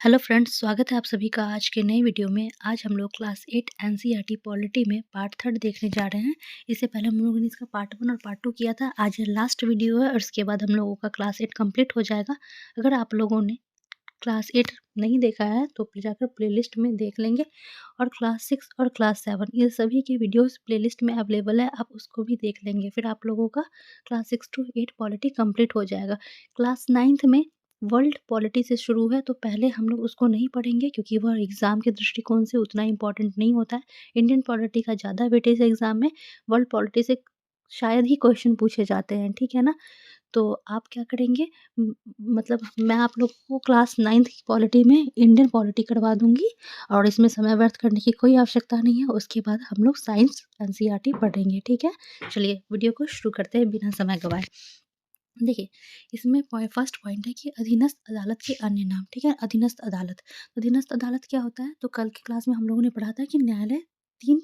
Hello friends, स्वागत है आप सभी का आज के नए वीडियो में। आज हम लोग क्लास 8 एनसीईआरटी पॉलिटी में पार्ट 3 देखने जा रहे हैं। इससे पहले हम लोगों ने इसका पार्ट 1 और पार्ट 2 किया था। आज ये लास्ट वीडियो है और इसके बाद हम लोगों का क्लास 8 कंप्लीट हो जाएगा। अगर आप लोगों ने क्लास 8 नहीं देखा है तो जाकर प्लेलिस्ट में देख लेंगे और क्लास 6 और क्लास 7 ये सभी की वीडियोस प्लेलिस्ट में अवेलेबल है, आप उसको भी देख लेंगे। फिर आप लोगों का क्लास 6 टू 8 पॉलिटी कंप्लीट हो जाएगा। क्लास 9th में वर्ल्ड पॉलिटी से शुरू है, तो पहले हम लोग उसको नहीं पढ़ेंगे क्योंकि वह एग्ज़ाम के दृष्टिकोण से उतना इम्पोर्टेंट नहीं होता है। इंडियन पॉलिटी का ज़्यादा वेटेज है एग्ज़ाम में, वर्ल्ड पॉलिटी से शायद ही क्वेश्चन पूछे जाते हैं, ठीक है ना? तो आप क्या करेंगे, म मतलब मैं आप लोग को क्लास 9th की पॉलिटी में इंडियन पॉलिटी करवा दूँगी और इसमें समय व्यर्थ करने की कोई आवश्यकता नहीं है। उसके बाद हम लोग साइंस एनसीईआरटी पढ़ेंगे, ठीक है? चलिए वीडियो को शुरू करते हैं बिना समय गँवाए। देखिए, इसमें फर्स्ट पॉइंट है कि अधीनस्थ अदालत के अन्य नाम, ठीक है? अधीनस्थ अदालत। अधीनस्थ अदालत क्या होता है? तो कल की क्लास में हम लोगों ने पढ़ा था कि न्यायालय 3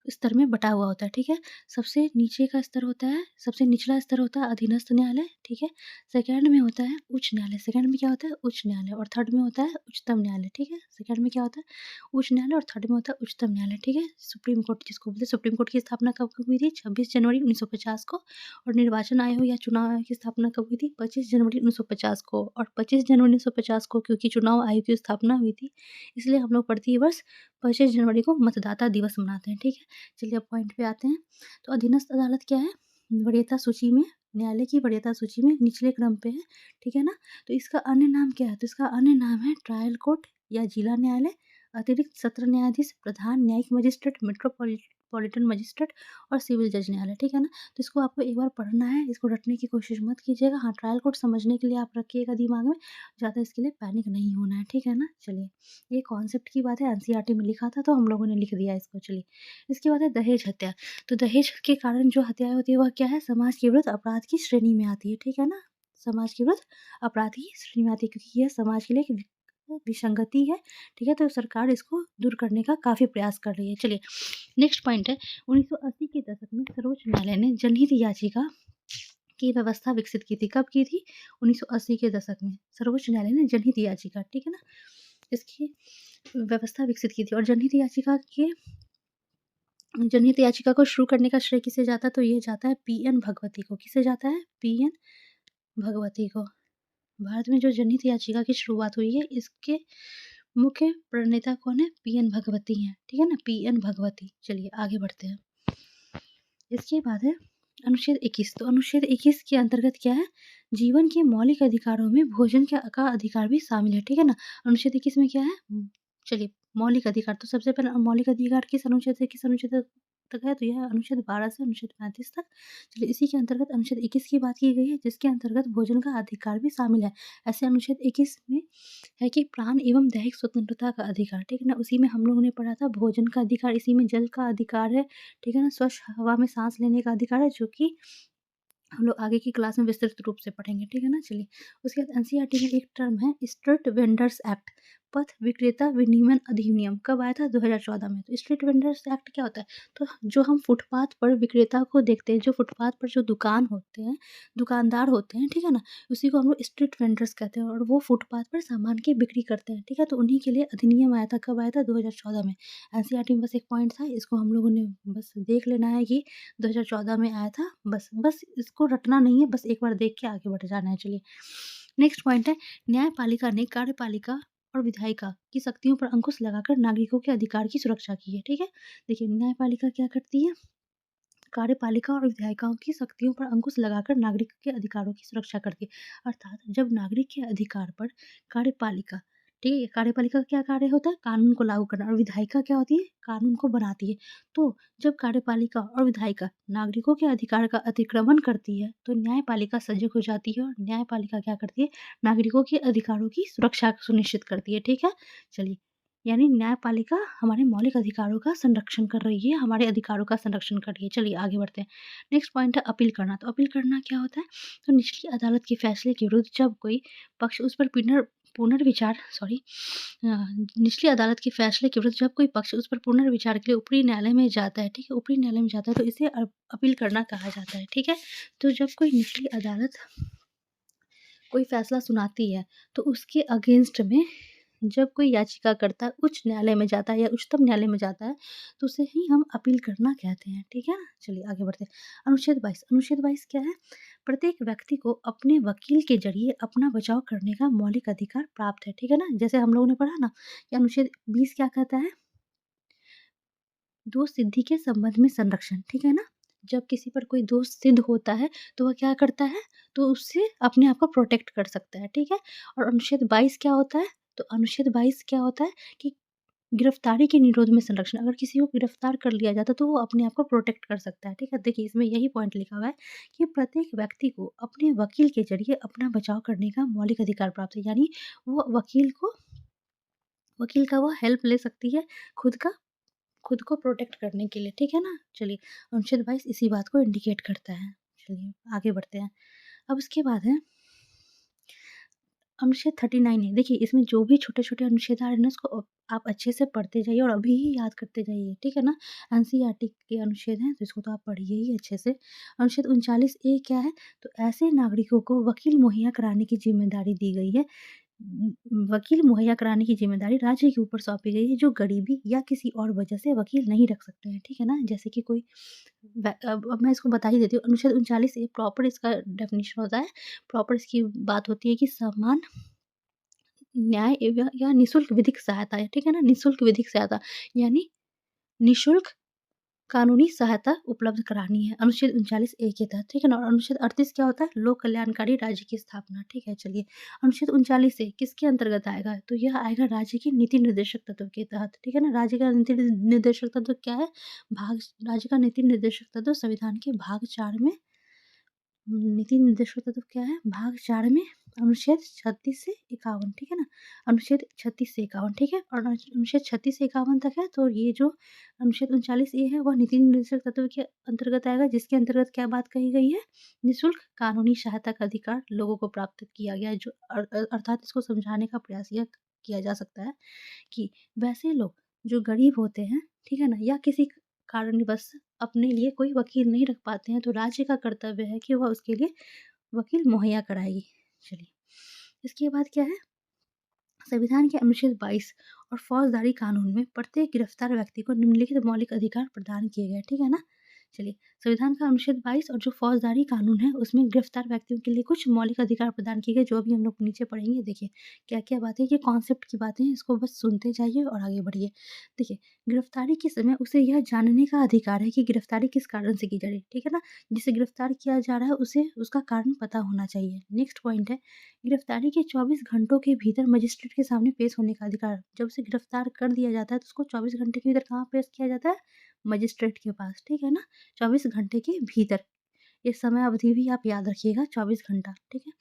स्तर में बँटा हुआ होता है, ठीक है? सबसे नीचे का स्तर होता है, सबसे निचला स्तर होता है अधीनस्थ न्यायालय, ठीक है? सेकंड में होता है उच्च न्यायालय, सेकंड में क्या होता है? उच्च न्यायालय और थर्ड में होता है उच्चतम न्यायालय, ठीक है? सेकंड में क्या होता है? उच्च न्यायालय और थर्ड में होता है उच्चतम न्यायालय, ठीक है? सुप्रीम कोर्ट जिसको बोलते हैं, सुप्रीम कोर्ट की स्थापना कब हुई थी? 26 जनवरी 1950 को और निर्वाचन आयोग या चुनाव आयोग की स्थापना कब हुई थी? 25 जनवरी 1950 को और 25 जनवरी 1950 को क्योंकि चुनाव आयोग की स्थापना हुई थी, इसलिए हम लोग प्रति वर्ष 25 जनवरी को मतदाता दिवस मनाते हैं, ठीक है? चलिए अब पॉइंट पे आते हैं। तो अधीनस्थ अदालत क्या है? वरीयता सूची में न्यायालय की वरीयता सूची में निचले क्रम पे है, ठीक है ना? तो इसका अन्य नाम क्या है? तो इसका अन्य नाम है ट्रायल कोर्ट या जिला न्यायालय, अतिरिक्त सत्र न्यायाधीश, प्रधान न्यायिक मजिस्ट्रेट, पॉलिटन मजिस्ट्रेट और सिविल जज न्यायालय, ठीक है ना? तो इसको आपको एक बार पढ़ना है, इसको रटने की कोशिश मत कीजिएगा। हाँ, ट्रायल कोर्ट समझने के लिए आप रखिएगा दिमाग में, ज़्यादा इसके लिए पैनिक नहीं होना है, ठीक है ना? चलिए, ये कॉन्सेप्ट की बात है, एनसीईआरटी में लिखा था तो हम लोगों ने लिख दिया इसको, चलिए। इसके बाद है दहेज हत्या। तो दहेज के कारण जो हत्याएँ होती है वह क्या है? समाज के विरुद्ध अपराध की श्रेणी में आती है, ठीक है ना? समाज के विरुद्ध अपराध की श्रेणी में आती है क्योंकि यह समाज के लिए एक विसंगति है, ठीक है? तो सरकार इसको दूर करने का काफ़ी प्रयास कर रही है। चलिए, नेक्स्ट पॉइंट है 1980 के दशक में सर्वोच्च न्यायालय ने जनहित याचिका की व्यवस्था विकसित की थी। कब की थी? 1980 के दशक में सर्वोच्च न्यायालय ने जनहित याचिका, ठीक है ना? इसकी व्यवस्था विकसित की थी और जनहित याचिका को शुरू करने का श्रेय किसे जाता है? तो ये जाता है पीएन भगवती को। किसे जाता है? पीएन भगवती को। भारत में जो जनहित याचिका की शुरुआत हुई है, इसके मुख्य प्रणेता कौन है? पीएन भगवती हैं, ठीक है ना? पीएन भगवती। चलिए आगे बढ़ते हैं। इसके बाद है अनुच्छेद 21। तो अनुच्छेद 21 के अंतर्गत क्या है? जीवन के मौलिक अधिकारों में भोजन का अधिकार भी शामिल है, ठीक है ना? अनुच्छेद 21 में क्या है? चलिए, मौलिक अधिकार तो सबसे पहले मौलिक अधिकार किस अनुच्छेद से किस अनुच्छेद तक है? तो यह अनुच्छेद 12 से अनुच्छेद 35 तक। चलिए, इसी के अंतर्गत अनुच्छेद 21 की बात की गई है जिसके अंतर्गत भोजन का अधिकार भी शामिल है। ऐसे अनुच्छेद 21 में है कि प्राण एवं दैहिक स्वतंत्रता का अधिकार, ठीक है ना? उसी में हम लोगों ने पढ़ा था भोजन का अधिकार, इसी में जल का अधिकार है, ठीक है ना? स्वच्छ हवा में साँस लेने का अधिकार है, जो कि हम लोग आगे की क्लास में विस्तृत रूप से पढ़ेंगे, ठीक है ना? चलिए, उसके बाद एनसीईआरटी में एक टर्म है स्ट्रीट वेंडर्स एक्ट, पथ विक्रेता विनियमन अधिनियम। कब आया था? 2014 में। तो स्ट्रीट वेंडर्स एक्ट क्या होता है? तो जो हम फुटपाथ पर विक्रेता को देखते हैं, जो फुटपाथ पर जो दुकान होते हैं, दुकानदार होते हैं, ठीक है ना? उसी को हम लोग स्ट्रीट वेंडर्स कहते हैं और वो फुटपाथ पर सामान की बिक्री करते हैं, ठीक है? तो उन्हीं के लिए अधिनियम आया था। कब आया था? 2014 में। एनसीईआरटी में बस एक पॉइंट था, इसको हम लोगों ने बस देख लेना है कि 2014 में आया था, बस बस इसको रटना नहीं है, बस एक बार देख के आगे बढ़ जाना है। चलिए, नेक्स्ट पॉइंट है न्यायपालिका ने कार्यपालिका और विधायिका की शक्तियों पर अंकुश लगाकर नागरिकों के अधिकार की सुरक्षा की है, ठीक है? देखिए, न्यायपालिका क्या करती है? कार्यपालिका और विधायिकाओं की शक्तियों पर अंकुश लगाकर नागरिक के अधिकारों की सुरक्षा करती है। अर्थात जब नागरिक के अधिकार पर कार्यपालिका, ठीक है, कार्यपालिका का क्या कार्य होता है? कानून को लागू करना और विधायिका क्या होती है? कानून को बनाती है। तो जब कार्यपालिका और विधायिका नागरिकों के अधिकार का अतिक्रमण करती है तो न्यायपालिका सजग हो जाती है और न्यायपालिका क्या करती है? नागरिकों के अधिकारों की सुरक्षा सुनिश्चित करती है, ठीक है? चलिए, यानी न्यायपालिका हमारे मौलिक अधिकारों का संरक्षण कर रही है, हमारे अधिकारों का संरक्षण कर रही है। चलिए आगे बढ़ते हैं। नेक्स्ट पॉइंट है अपील करना। तो अपील करना क्या होता है? तो निचली अदालत के फैसले के विरुद्ध जब कोई पक्ष उस पर पुनर्विचार निचली अदालत के फैसले के विरुद्ध जब कोई पक्ष उस पर पुनर्विचार के लिए ऊपरी न्यायालय में जाता है, ठीक है? ऊपरी न्यायालय में जाता है तो इसे अपील करना कहा जाता है, ठीक है? तो जब कोई निचली अदालत कोई फैसला सुनाती है तो उसके अगेंस्ट में जब कोई याचिकाकर्ता उच्च न्यायालय में जाता है या उच्चतम न्यायालय में जाता है, तो उसे ही हम अपील करना कहते हैं, ठीक है ना? चलिए आगे बढ़ते हैं। अनुच्छेद 22 क्या है? प्रत्येक व्यक्ति को अपने वकील के ज़रिए अपना बचाव करने का मौलिक अधिकार प्राप्त है, ठीक है ना? जैसे हम लोगों ने पढ़ा ना कि अनुच्छेद 20 क्या कहता है? दोष सिद्धि के संबंध में संरक्षण, ठीक है ना? जब किसी पर कोई दोष सिद्ध होता है, तो वह क्या करता है? तो उससे अपने आप को प्रोटेक्ट कर सकता है, ठीक है? और अनुच्छेद 22 क्या होता है? तो अनुच्छेद 22 क्या होता है कि गिरफ्तारी के निरोध में संरक्षण। अगर किसी को गिरफ्तार कर लिया जाता है, तो वो अपने आप को प्रोटेक्ट कर सकता है, ठीक है? देखिए, इसमें यही पॉइंट लिखा हुआ है कि प्रत्येक व्यक्ति को अपने वकील के ज़रिए अपना बचाव करने का मौलिक अधिकार प्राप्त है। यानी वो वकील का वो हेल्प ले सकती है खुद का खुद को प्रोटेक्ट करने के लिए, ठीक है ना? चलिए, अनुच्छेद 22 इसी बात को इंडिकेट करता है। चलिए, आगे बढ़ते हैं। अब उसके बाद है अनुच्छेद 39 है। देखिए, इसमें जो भी छोटे-छोटे अनुच्छेद आ रहे हैं ना, उसको आप अच्छे से पढ़ते जाइए और अभी ही याद करते जाइए, ठीक है ना? एनसीईआरटी के अनुच्छेद हैं, तो इसको तो आप पढ़िए ही अच्छे से। अनुच्छेद 39 ए क्या है? तो ऐसे नागरिकों को वकील मुहैया कराने की ज़िम्मेदारी दी गई है। वकील मुहैया कराने की ज़िम्मेदारी राज्य के ऊपर सौंपी गई है, जो गरीबी या किसी और वजह से वकील नहीं रख सकते हैं, ठीक है ना? जैसे कि कोई अब मैं इसको बता ही देती हूँ। अनुच्छेद 39 ए प्रॉपर इसका डेफिनिशन होता है। प्रॉपर इसकी बात होती है कि समान न्याय या निःशुल्क विधिक सहायता है, ठीक है ना? निःशुल्क विधिक सहायता यानी निःशुल्क कानूनी सहायता उपलब्ध करानी है, अनुच्छेद 39 ए के तहत, ठीक है ना? और अनुच्छेद 38 क्या होता है? लोक कल्याणकारी राज्य की स्थापना, ठीक है? चलिए, अनुच्छेद 39 ए किसके अंतर्गत आएगा? तो यह आएगा राज्य की नीति निर्देशक तत्व के तहत, ठीक है ना? राज्य का नीति निर्देशक तत्व क्या है? भाग राज्य का नीति निर्देशक तत्व संविधान के भाग 4 में नीति निर्देशक तत्व क्या है? भाग 4 में अनुच्छेद 36 से 51, ठीक है ना? अनुच्छेद 36 से 51, ठीक है? और अनुच्छेद 36 से 51 तक है, तो ये जो अनुच्छेद 39 ए है, वह नीति निर्देशक तत्व के अंतर्गत आएगा, जिसके अंतर्गत क्या बात कही गई है? निःशुल्क कानूनी सहायता का अधिकार लोगों को प्राप्त किया गया है, जो अर्थात इसको समझाने का प्रयास यह किया जा सकता है कि वैसे लोग जो गरीब होते हैं, ठीक है ना? या किसी कारणवश अपने लिए कोई वकील नहीं रख पाते हैं, तो राज्य का कर्तव्य है कि वह उसके लिए वकील मुहैया कराएगी। चलिए, इसके बाद क्या है? संविधान के अनुच्छेद 22 और फौजदारी कानून में प्रत्येक गिरफ्तार व्यक्ति को निम्नलिखित मौलिक अधिकार प्रदान किए गए, ठीक है ना? चलिए, संविधान का अनुच्छेद 22 और जो फौजदारी कानून है, उसमें गिरफ्तार व्यक्तियों के लिए कुछ मौलिक अधिकार प्रदान किए गए, जो अभी हम लोग नीचे पढ़ेंगे। देखिए, क्या-क्या बातें, ये कॉन्सेप्ट की बातें हैं, इसको बस सुनते जाइए और आगे बढ़िए। देखिए, गिरफ्तारी के समय उसे यह जानने का अधिकार है कि गिरफ्तारी किस कारण से की जा रही है, ठीक है ना? जिसे गिरफ्तार किया जा रहा है, उसे उसका कारण पता होना चाहिए। नेक्स्ट पॉइंट है गिरफ्तारी के 24 घंटों के भीतर मजिस्ट्रेट के सामने पेश होने का अधिकार। जब उसे गिरफ्तार कर दिया जाता है, तो उसको 24 घंटे के भीतर कहाँ पेश किया जाता है? मजिस्ट्रेट के पास, ठीक है ना? 24 घंटे के भीतर। ये समय अवधि भी आप याद रखिएगा, 24 घंटा, ठीक है?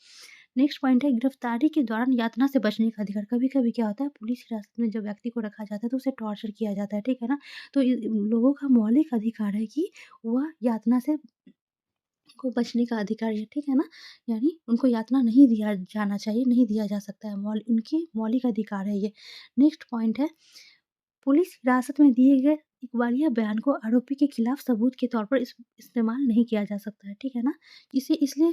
नेक्स्ट पॉइंट है गिरफ्तारी के दौरान यातना से बचने का अधिकार। कभी-कभी क्या होता है, पुलिस हिरासत में जब व्यक्ति को रखा जाता है, तो उसे टॉर्चर किया जाता है, ठीक है ना? तो लोगों का मौलिक अधिकार है कि वह यातना से को बचने का अधिकार है, ठीक है ना? यानी उनको यातना नहीं दिया जाना चाहिए, नहीं दिया जा सकता है, उनकी मौलिक अधिकार है ये। नेक्स्ट पॉइंट है, पुलिस हिरासत में दिए गए इकबालिया बयान को आरोपी के खिलाफ सबूत के तौर पर इस्तेमाल नहीं किया जा सकता है, ठीक है ना? इसे इसलिए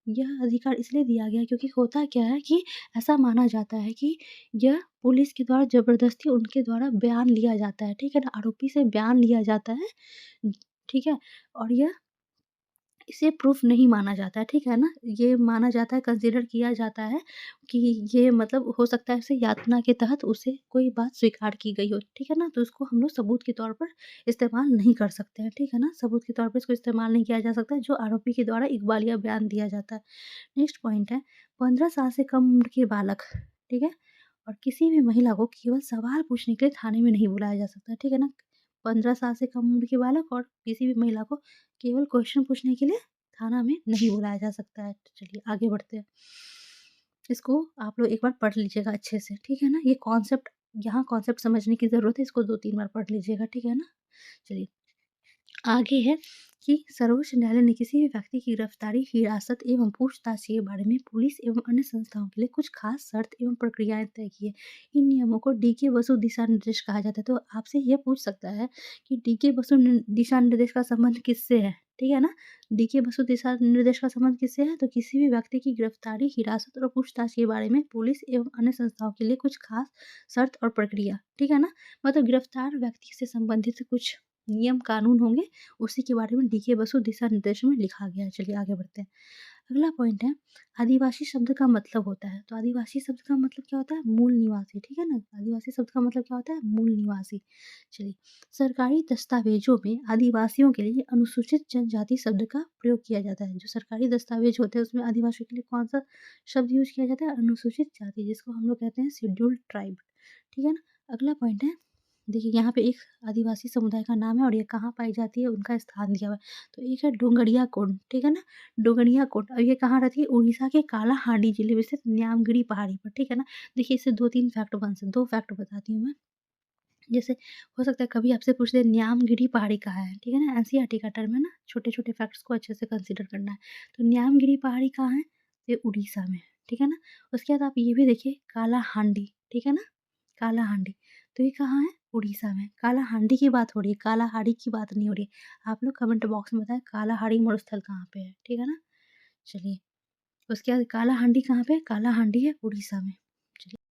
यह अधिकार इसलिए दिया गया है, क्योंकि होता क्या है कि ऐसा माना जाता है कि यह पुलिस के द्वारा ज़बरदस्ती उनके द्वारा बयान लिया जाता है, ठीक है ना? आरोपी से बयान लिया जाता है, ठीक है? और यह इसे प्रूफ़ नहीं माना जाता है, ठीक है ना? ये माना जाता है, कंसिडर किया जाता है कि ये मतलब हो सकता है उसे यातना के तहत उसे कोई बात स्वीकार की गई हो, ठीक है ना? तो उसको हम लोग सबूत के तौर पर इस्तेमाल नहीं कर सकते हैं, ठीक है ना? सबूत के तौर पर इसको इस्तेमाल नहीं किया जा सकता है, जो आरोपी के द्वारा इकबालिया बयान दिया जाता है। नेक्स्ट पॉइंट है 15 साल से कम उम्र के बालक, ठीक है? और किसी भी महिला को केवल सवाल पूछने के लिए थाने में नहीं बुलाया जा सकता, ठीक है ना? 15 साल से कम उम्र के बालक और किसी भी महिला को केवल क्वेश्चन पूछने के लिए थाना में नहीं बुलाया जा सकता है। तो चलिए आगे बढ़ते हैं। इसको आप लोग एक बार पढ़ लीजिएगा अच्छे से, ठीक है ना? ये कॉन्सेप्ट यहाँ कॉन्सेप्ट समझने की ज़रूरत है, इसको 2-3 बार पढ़ लीजिएगा, ठीक है ना? चलिए, आगे है कि सर्वोच्च न्यायालय ने किसी भी व्यक्ति की गिरफ्तारी, हिरासत एवं पूछताछ के बारे में पुलिस एवं अन्य संस्थाओं के लिए कुछ खास शर्त एवं प्रक्रियाएं तय की है। इन नियमों को डीके बसु दिशा निर्देश कहा जाता है। तो आपसे यह पूछ सकता है कि डीके बसु दिशा निर्देश का संबंध किससे है? ठीक है ना? डीके बसु दिशा निर्देश का संबंध किससे है? तो किसी भी व्यक्ति की गिरफ्तारी, हिरासत और पूछताछ के बारे में पुलिस एवं अन्य संस्थाओं के लिए कुछ खास शर्त और प्रक्रिया, ठीक है ना? मतलब गिरफ्तार व्यक्ति से संबंधित कुछ नियम कानून होंगे, उसी के बारे में डीके बसु दिशा निर्देशों में लिखा गया है। चलिए आगे बढ़ते हैं। अगला पॉइंट है, आदिवासी शब्द का मतलब होता है। तो आदिवासी शब्द का मतलब क्या होता है? मूल निवासी, ठीक है ना? आदिवासी शब्द का मतलब क्या होता है? मूल निवासी। चलिए, सरकारी दस्तावेजों में आदिवासियों के लिए अनुसूचित जनजाति शब्द का प्रयोग किया जाता है। जो सरकारी दस्तावेज होते हैं उसमें आदिवासियों के लिए कौन सा शब्द यूज किया जाता है? अनुसूचित जाति, जिसको हम लोग कहते हैं शेड्यूल्ड ट्राइब, ठीक है ना? अगला पॉइंट है, देखिए यहाँ पे एक आदिवासी समुदाय का नाम है और ये कहाँ पाई जाती है, उनका स्थान दिया हुआ है। तो एक है डोंगरिया कोंड, ठीक है ना? डोंगरिया कोंड, और ये कहाँ रहती है? उड़ीसा के कालाहांडी जिले में स्थित न्यामगिरी पहाड़ी पर, ठीक है ना? देखिए इससे 2-3 फैक्ट बन सकते, 2 फैक्ट बताती हूँ मैं। जैसे हो सकता है कभी आपसे पूछ दे न्यामगिरी पहाड़ी कहाँ है, ठीक है ना? एनसीईआरटी का टर्म है ना, छोटे-छोटे फैक्ट्स को अच्छे से कंसीडर करना है। तो न्यामगिरी पहाड़ी कहाँ है? ये उड़ीसा में, ठीक है ना? उसके बाद आप ये भी देखिए कालाहांडी, ठीक है ना? कालाहांडी, तो ये कहाँ है? उड़ीसा में। कालाहांडी की बात हो रही है, कालाहांडी की बात नहीं हो रही है। आप लोग कमेंट बॉक्स में बताएँ कालाहांडी मरुस्थल कहाँ पे है, ठीक है ना? चलिए, उसके बाद कालाहांडी कहाँ पे है? कालाहांडी है उड़ीसा में।